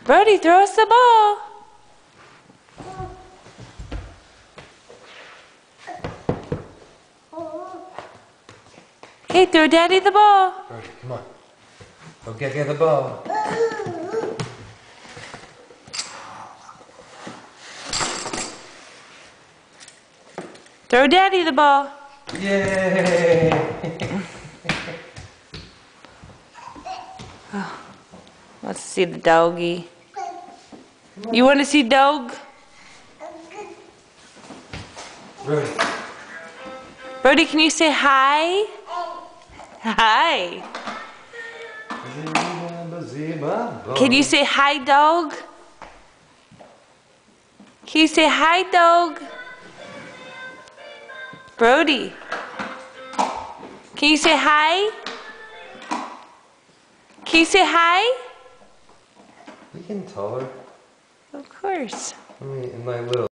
Brody, throw us the ball. Hey, throw Daddy the ball. Brody, come on. Go get the ball. Throw Daddy the ball. Yay! Let's see the doggy. You want to see dog? Brody. Brody, can you say hi? Hi. Can you say hi, dog? Can you say hi, dog? Brody. Can you say hi? Can you say hi? You can tell her. Of course. I mean, in my little